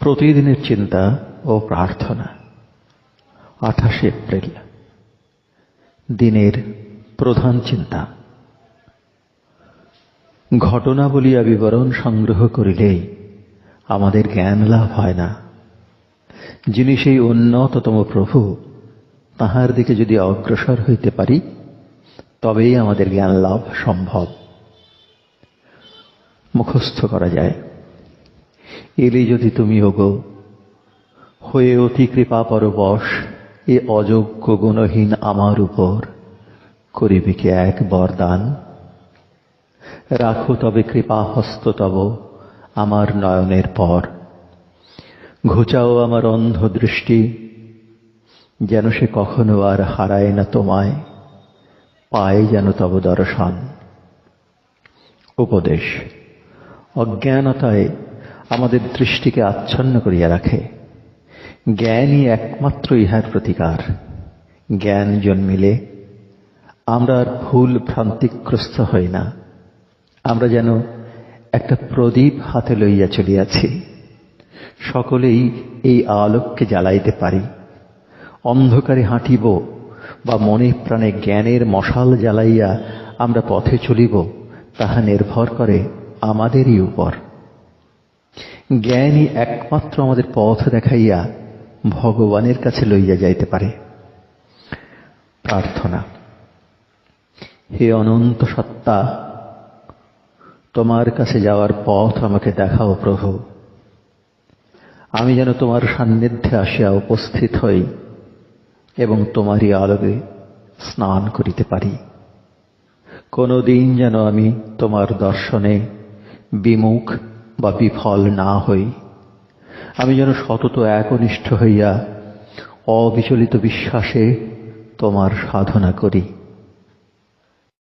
প্রতিদিনের চিন্তা ও প্রার্থনা। 28 এপ্রিল। দিনের প্রধান চিন্তা। ঘটনা বলিয়া বিবরণ সংগ্রহ করিলেই আমাদের জ্ঞান লাভ হয় না। যিনি সেই উন্নততম প্রভু, তাহার দিকে যদি অগ্রসর হইতে পারি, তবেই আমাদের জ্ঞান লাভ সম্ভব। মুখস্থ করা যায়। এলে যদি তুমি ওগো, হয়ে অতি কৃপা পরবশ এ অযোগ্য গুণহীন আমার উপর, করিবে কি এক বরদান? রাখো তবে কৃপা হস্ত তব আমার নয়নের পর, ঘুচাও আমার অন্ধ দৃষ্টি, যেন সে কখনো আর হারায় না তোমায়, পায় যেন তব দর্শন। উপদেশ। অজ্ঞানতায় আমাদের দৃষ্টিকে আচ্ছন্ন করিয়া রাখে। জ্ঞানই একমাত্র ইহার প্রতিকার। জ্ঞান জন্মিলে আমরা আর ভুল ভ্রান্তিগ্রস্ত হই না। আমরা যেন একটা প্রদীপ হাতে লইয়া চলিয়াছি। সকলেই এই আলোককে জ্বালাইতে পারি। অন্ধকারে হাঁটিব বা মনে প্রাণে জ্ঞানের মশাল জ্বালাইয়া আমরা পথে চলিব, তাহা নির্ভর করে আমাদেরই উপর। জ্ঞানই একমাত্র আমাদের পথ দেখাইয়া ভগবানের কাছে লইয়া যাইতে পারে। প্রার্থনা। হে অনন্ত সত্তা, তোমার কাছে যাওয়ার পথ আমাকে দেখাও প্রভু। আমি যেন তোমার সান্নিধ্যে আসিয়া উপস্থিত হই এবং তোমারই আলোকে স্নান করিতে পারি। কোনো দিন যেন আমি তোমার দর্শনে বিমুখ বা বিফল না হই। আমি যেন সতত একনিষ্ঠ হইয়া অবিচলিত বিশ্বাসে তোমার সাধনা করি।